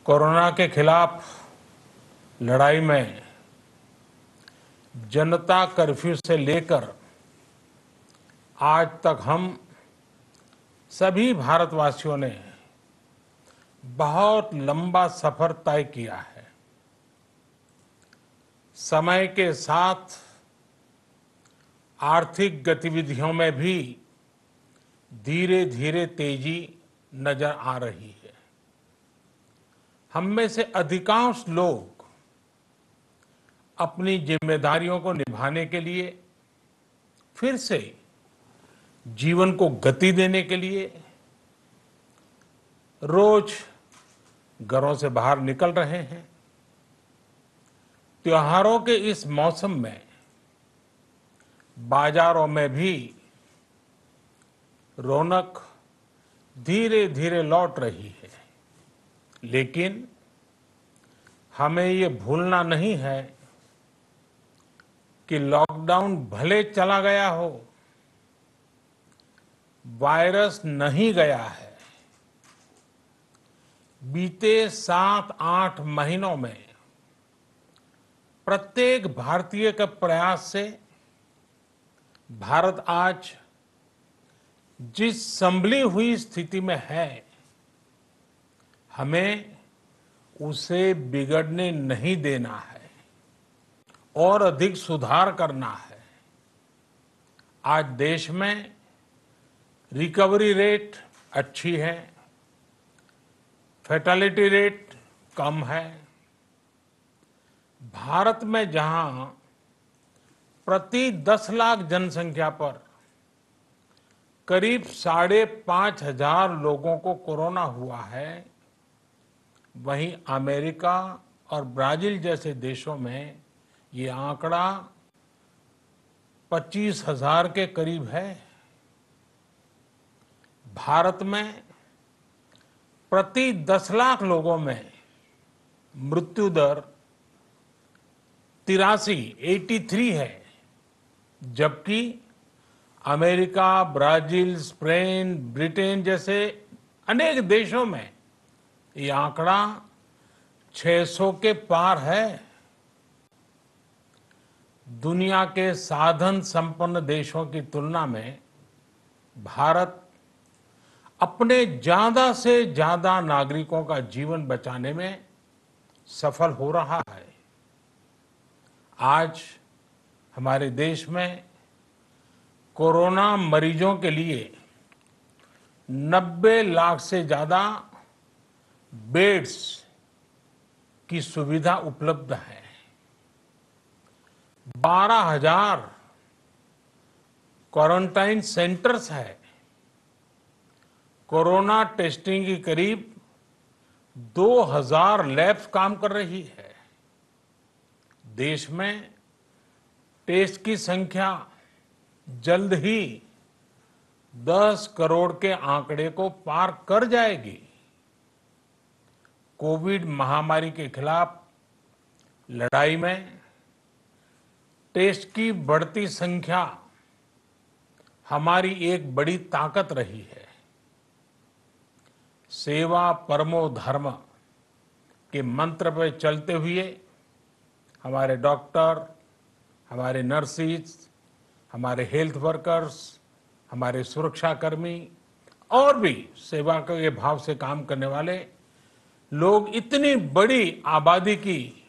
Corona के खिलाफ लड़ाई में जनता कर्फ्यू से लेकर आज तक हम सभी भारतवासियों ने बहुत लंबा सफर तय किया है। समय के साथ आर्थिक गतिविधियों में भी धीरे धीरे तेजी नजर आ रही है। हम में से अधिकांश लोग अपनी जिम्मेदारियों को निभाने के लिए फिर से जीवन को गति देने के लिए रोज घरों से बाहर निकल रहे हैं। त्योहारों के इस मौसम में बाजारों में भी रौनक धीरे धीरे लौट रही है, लेकिन हमें ये भूलना नहीं है कि लॉकडाउन भले चला गया हो, वायरस नहीं गया है। बीते 7-8 महीनों में प्रत्येक भारतीय के प्रयास से भारत आज जिस संभली हुई स्थिति में है, हमें उसे बिगड़ने नहीं देना है और अधिक सुधार करना है। आज देश में रिकवरी रेट अच्छी है, फैटेलिटी रेट कम है। भारत में जहां प्रति 10 लाख जनसंख्या पर करीब 5,500 लोगों को कोरोना हुआ है, वहीं अमेरिका और ब्राजील जैसे देशों में ये आंकड़ा 25,000 के करीब है। भारत में प्रति 10 लाख लोगों में मृत्यु दर 83 है, जबकि अमेरिका, ब्राजील, स्पेन, ब्रिटेन जैसे अनेक देशों में ये आंकड़ा 600 के पार है। दुनिया के साधन संपन्न देशों की तुलना में भारत अपने ज्यादा से ज्यादा नागरिकों का जीवन बचाने में सफल हो रहा है। आज हमारे देश में कोरोना मरीजों के लिए 90 लाख से ज्यादा बेड्स की सुविधा उपलब्ध है। 12,000 क्वारंटाइन सेंटर्स है। कोरोना टेस्टिंग की करीब 2,000 लैब्स काम कर रही है। देश में टेस्ट की संख्या जल्द ही 10 करोड़ के आंकड़े को पार कर जाएगी। कोविड महामारी के खिलाफ लड़ाई में टेस्ट की बढ़ती संख्या हमारी एक बड़ी ताकत रही है। सेवा परमो धर्म के मंत्र पर चलते हुए हमारे डॉक्टर, हमारे नर्सिस, हमारे हेल्थ वर्कर्स, हमारे सुरक्षाकर्मी और भी सेवा के भाव से काम करने वाले लोग इतनी बड़ी आबादी की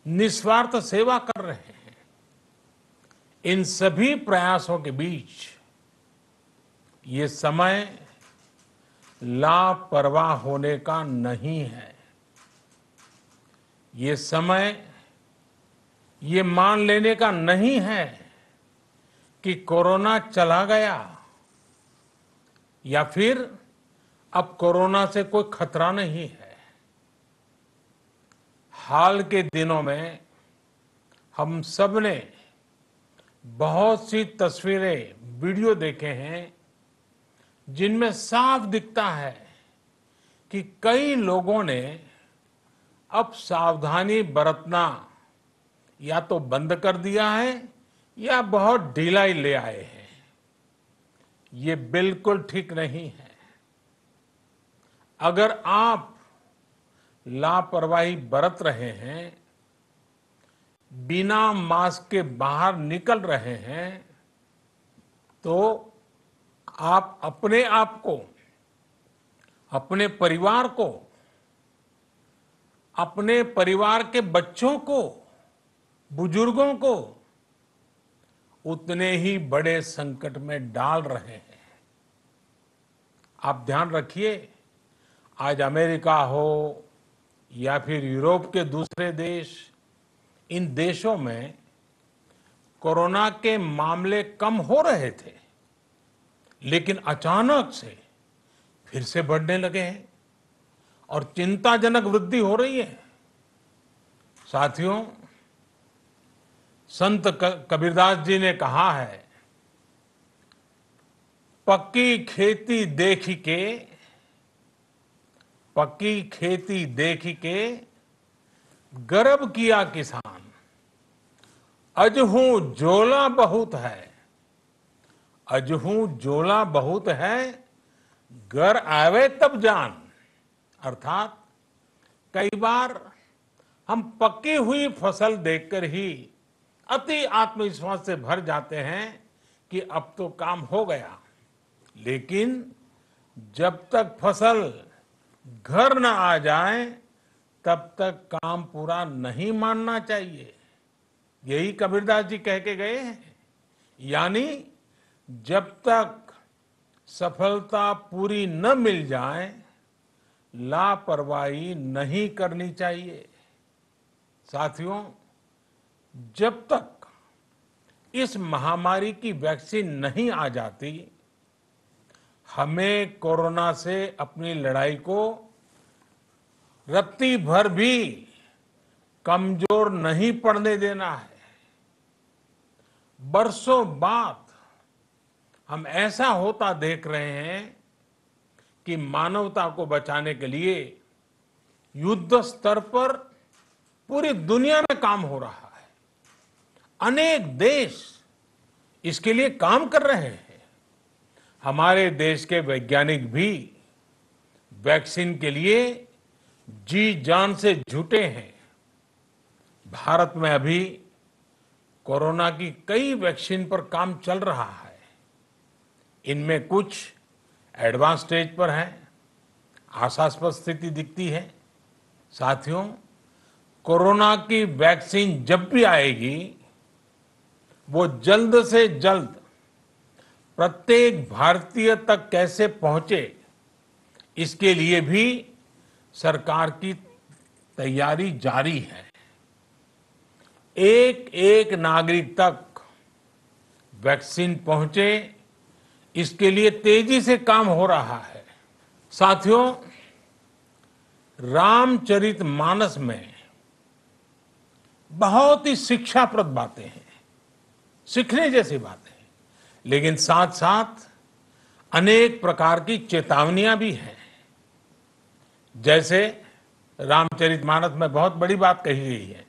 निस्वार्थ सेवा कर रहे हैं। इन सभी प्रयासों के बीच ये समय लापरवाह होने का नहीं है। ये समय ये मान लेने का नहीं है कि कोरोना चला गया या फिर अब कोरोना से कोई खतरा नहीं है। हाल के दिनों में हम सब ने बहुत सी तस्वीरें, वीडियो देखे हैं जिनमें साफ दिखता है कि कई लोगों ने अब सावधानी बरतना या तो बंद कर दिया है या बहुत ढिलाई ले आए हैं। ये बिल्कुल ठीक नहीं है। अगर आप लापरवाही बरत रहे हैं, बिना मास्क के बाहर निकल रहे हैं, तो आप अपने आप को, अपने परिवार को, अपने परिवार के बच्चों को, बुजुर्गों को उतने ही बड़े संकट में डाल रहे हैं। आप ध्यान रखिए, आज अमेरिका हो या फिर यूरोप के दूसरे देश, इन देशों में कोरोना के मामले कम हो रहे थे, लेकिन अचानक से फिर से बढ़ने लगे हैं और चिंताजनक वृद्धि हो रही है। साथियों, संत कबीरदास जी ने कहा है, पक्की खेती देख के, पक्की खेती देख के गर्व किया किसान, अजहू जोला बहुत है, अजहू जोला बहुत है, घर आवे तब जान। अर्थात कई बार हम पकी हुई फसल देखकर ही अति आत्मविश्वास से भर जाते हैं कि अब तो काम हो गया, लेकिन जब तक फसल घर न आ जाए तब तक काम पूरा नहीं मानना चाहिए। यही कबीरदास जी कह के गए हैं। यानी जब तक सफलता पूरी न मिल जाए, लापरवाही नहीं करनी चाहिए। साथियों, जब तक इस महामारी की वैक्सीन नहीं आ जाती, हमें कोरोना से अपनी लड़ाई को रत्ती भर भी कमजोर नहीं पड़ने देना है। बरसों बाद हम ऐसा होता देख रहे हैं कि मानवता को बचाने के लिए युद्ध स्तर पर पूरी दुनिया में काम हो रहा है। अनेक देश इसके लिए काम कर रहे हैं। हमारे देश के वैज्ञानिक भी वैक्सीन के लिए जी जान से जुटे हैं। भारत में अभी कोरोना की कई वैक्सीन पर काम चल रहा है। इनमें कुछ एडवांस स्टेज पर है, आशास्पद स्थिति दिखती है। साथियों, कोरोना की वैक्सीन जब भी आएगी, वो जल्द से जल्द प्रत्येक भारतीय तक कैसे पहुंचे, इसके लिए भी सरकार की तैयारी जारी है। एक एक नागरिक तक वैक्सीन पहुंचे, इसके लिए तेजी से काम हो रहा है। साथियों, रामचरितमानस में बहुत ही शिक्षाप्रद बातें हैं, सीखने जैसी बातें हैं, लेकिन साथ साथ अनेक प्रकार की चेतावनियां भी हैं। जैसे रामचरितमानस में बहुत बड़ी बात कही गई है,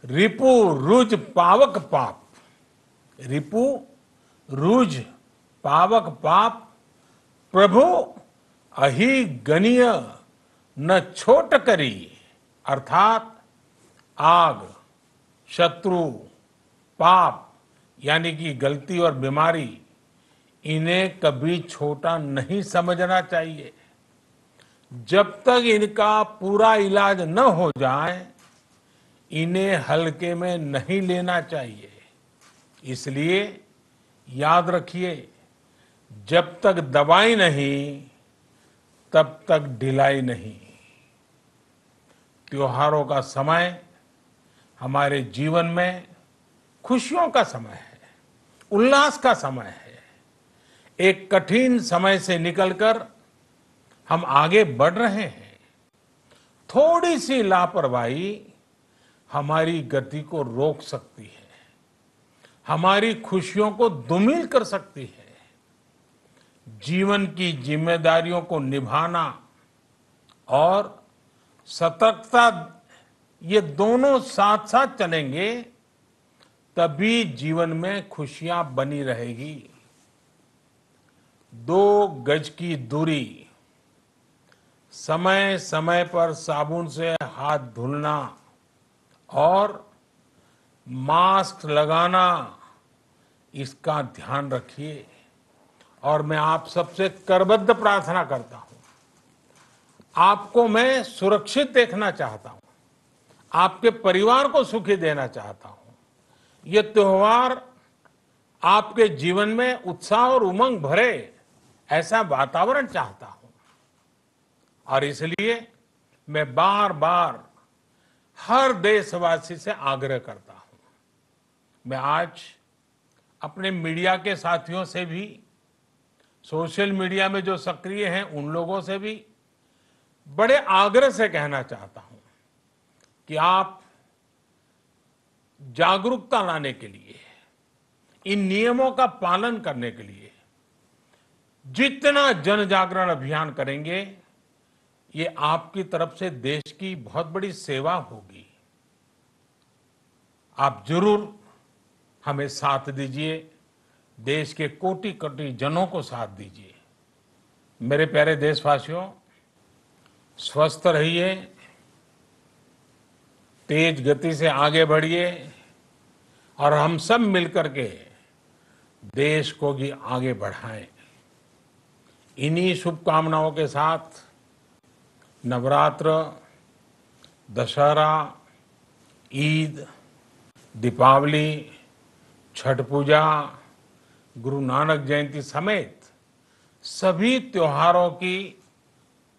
रिपु रुज पावक पाप, रिपु रुज पावक पाप, प्रभु अहि गनीय न छोट करी। अर्थात आग, शत्रु, पाप यानी कि गलती और बीमारी, इन्हें कभी छोटा नहीं समझना चाहिए। जब तक इनका पूरा इलाज न हो जाए, इन्हें हल्के में नहीं लेना चाहिए। इसलिए याद रखिए, जब तक दवाई नहीं, तब तक ढिलाई नहीं। त्योहारों का समय हमारे जीवन में खुशियों का समय है, उल्लास का समय है। एक कठिन समय से निकलकर हम आगे बढ़ रहे हैं। थोड़ी सी लापरवाही हमारी गति को रोक सकती है, हमारी खुशियों को धूमिल कर सकती है। जीवन की जिम्मेदारियों को निभाना और सतर्कता, ये दोनों साथ साथ चलेंगे, तभी जीवन में खुशियां बनी रहेगी। 2 गज की दूरी, समय समय पर साबुन से हाथ धुलना और मास्क लगाना, इसका ध्यान रखिए। और मैं आप सबसे करबद्ध प्रार्थना करता हूं, आपको मैं सुरक्षित देखना चाहता हूं, आपके परिवार को सुखी देना चाहता हूं। ये त्योहार आपके जीवन में उत्साह और उमंग भरे, ऐसा वातावरण चाहता हूं। और इसलिए मैं बार बार हर देशवासी से आग्रह करता हूं। मैं आज अपने मीडिया के साथियों से भी, सोशल मीडिया में जो सक्रिय हैं उन लोगों से भी बड़े आग्रह से कहना चाहता हूं कि आप जागरूकता लाने के लिए, इन नियमों का पालन करने के लिए जितना जन जागरण अभियान करेंगे, ये आपकी तरफ से देश की बहुत बड़ी सेवा होगी। आप जरूर हमें साथ दीजिए, देश के कोटि कोटि जनों को साथ दीजिए। मेरे प्यारे देशवासियों, स्वस्थ रहिए, तेज गति से आगे बढ़िए और हम सब मिलकर के देश को भी आगे बढ़ाएं। इन्हीं शुभकामनाओं के साथ नवरात्र, दशहरा, ईद, दीपावली, छठ पूजा, गुरु नानक जयंती समेत सभी त्योहारों की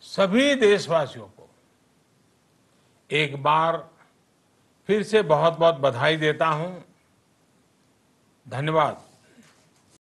सभी देशवासियों को एक बार फिर से बहुत बहुत बधाई देता हूं। धन्यवाद।